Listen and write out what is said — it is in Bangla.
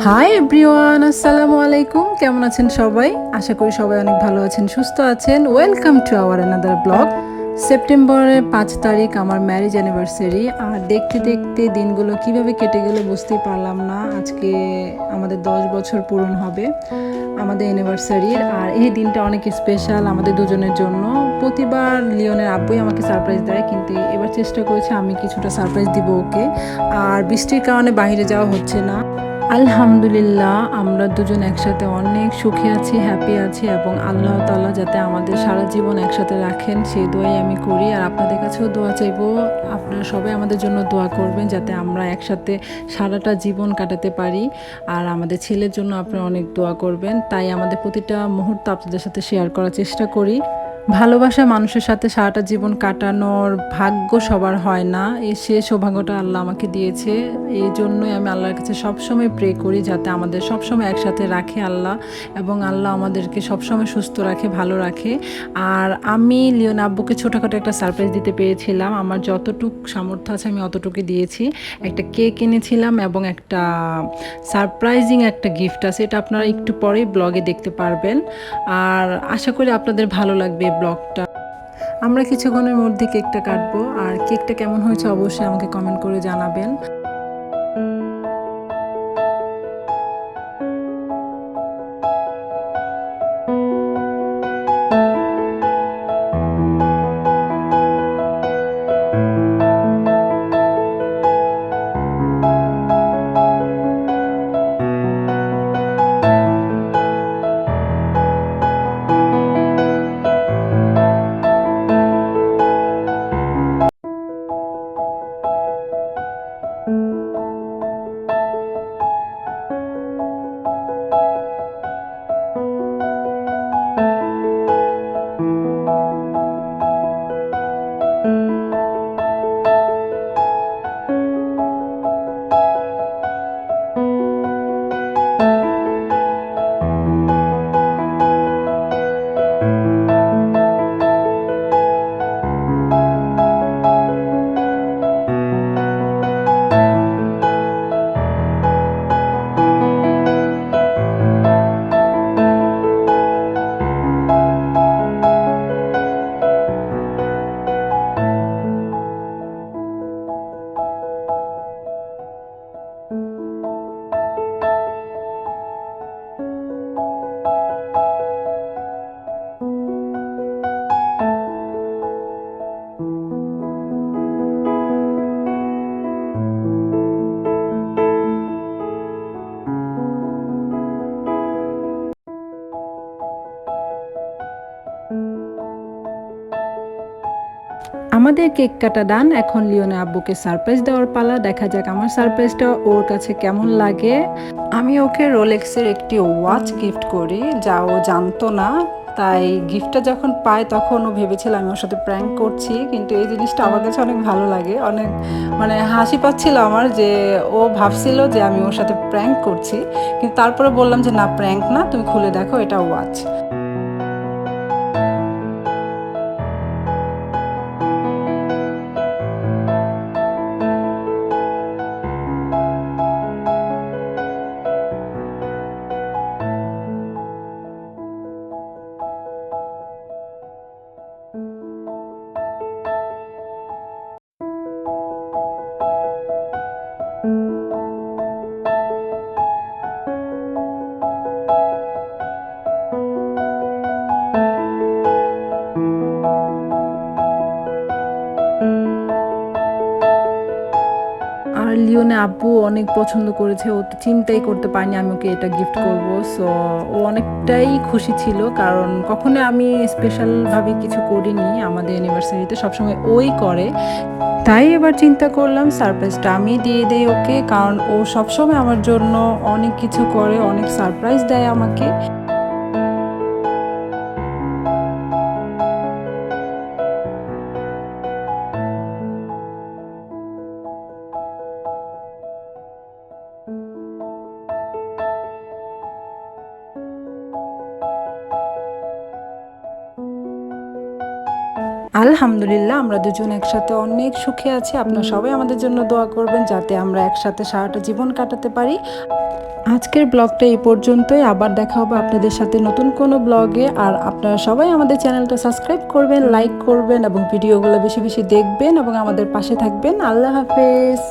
হাই এভরিওয়ান, আসসালামু আলাইকুম। কেমন আছেন সবাই? আশা করি সবাই অনেক ভালো আছেন, সুস্থ আছেন। Welcome to our another blog. সেপ্টেম্বরের 5 তারিখ আমার ম্যারেজ অ্যানিভার্সারি, আর দেখতে দেখতে দিনগুলো কিভাবে কেটে গেল বুঝতেই পারলাম না। আজকে আমাদের 10 বছর পূরণ হবে আমাদের অ্যানিভার্সারির, আর এই দিনটা অনেক স্পেশাল আমাদের দুজনের জন্য। প্রতিবার লিওনের আব্বুই আমাকে সারপ্রাইজ দেয়, কিন্তু এবার চেষ্টা করেছি আমি কিছুটা সারপ্রাইজ দিব ওকে। আর বৃষ্টির কারণে বাইরে যাওয়া হচ্ছে না। আলহামদুলিল্লাহ, আমরা দুজন একসাথে অনেক সুখে আছি, হ্যাপি আছি, এবং আল্লাহ তাআলা যাতে আমাদের সারা জীবন একসাথে রাখেন সেই দোয়াই আমি করি। আর আপনাদের কাছেও দোয়া চাইবো, আপনারা সবাই আমাদের জন্য দোয়া করবেন যাতে আমরা একসাথে সারাটা জীবন কাটাতে পারি। আর আমাদের ছেলের জন্য আপনারা অনেক দোয়া করবেন। তাই আমাদের প্রতিটা মুহূর্ত আপনাদের সাথে শেয়ার করার চেষ্টা করি। ভালোবাসা মানুষের সাথে সারাটা জীবন কাটানোর ভাগ্য সবার হয় না, এই সে সৌভাগ্যটা আল্লাহ আমাকে দিয়েছে। এই জন্যই আমি আল্লাহর কাছে সবসময় প্রে করি যাতে আমাদের সবসময় একসাথে রাখে আল্লাহ, এবং আল্লাহ আমাদেরকে সবসময় সুস্থ রাখে, ভালো রাখে। আর আমি লিওন আব্বুকে ছোটোখাটো একটা সারপ্রাইজ দিতে পেরেছিলাম। আমার যতটুকু সামর্থ্য আছে আমি অতটুকু দিয়েছি। একটা কেক এনেছিলাম এবং একটা সারপ্রাইজিং একটা গিফট আছে, এটা আপনারা একটু পরেই ব্লগে দেখতে পারবেন। আর আশা করি আপনাদের ভালো লাগবে ব্লগটা। আমরা কিছুক্ষণের মধ্যে কেকটা কাটবো, আর কেকটা কেমন হয়েছে অবশ্যই আমাকে কমেন্ট করে জানাবেন। আমাদের কেক কাটা ডান, এখন লিওনে আব্বুকে সারপ্রাইজ দেওয়ার পালা। দেখা যাক আমার সারপ্রাইজটা ওর কাছে কেমন লাগে। আমি ওকে রোলেক্সের একটি ওয়াচ গিফট করি, যা ও জানতো না। তাই গিফটটা যখন পায় তখন ও ভেবেছিল আমি ওর সাথে প্র্যাঙ্ক করছি, কিন্তু এই জিনিসটা আমার কাছে অনেক ভালো লাগে। অনেক হাসি পাচ্ছিল আমার, যে ও ভাবছিল যে আমি ওর সাথে প্র্যাঙ্ক করছি, কিন্তু তারপরে বললাম যে না, প্র্যাঙ্ক না, তুমি খুলে দেখো, এটা ওয়াচ। আর লিওনে আপু অনেক পছন্দ করেছে, ও তো চিন্তাই করতে পারেনি আমি ওকে এটা গিফট করব। সো ও অনেকটাই খুশি ছিল, কারণ কখনো আমি স্পেশালভাবে কিছু করিনি আমাদের অ্যানিভার্সারিতে, সবসময় ওই করে। তাই এবার চিন্তা করলাম সারপ্রাইজটা আমি দিয়ে দেই ওকে, কারণ ও সবসময় আমার জন্য অনেক কিছু করে, অনেক সারপ্রাইজ দেয় আমাকে। আলহামদুলিল্লাহ আমরা দুজন একসাথে অনেক সুখে আছি। আপনারা সবাই আমাদের জন্য দোয়া করবেন যাতে আমরা একসাথে সারাটা জীবন কাটাতে পারি। আজকের ব্লগটা এই পর্যন্তই, আবার দেখা হবে আপনাদের সাথে নতুন কোনো ব্লগে। আর আপনারা সবাই আমাদের চ্যানেলটা সাবস্ক্রাইব করবেন, লাইক করবেন এবং ভিডিওগুলো বেশি বেশি দেখবেন এবং আমাদের পাশে থাকবেন। আল্লাহ হাফেজ।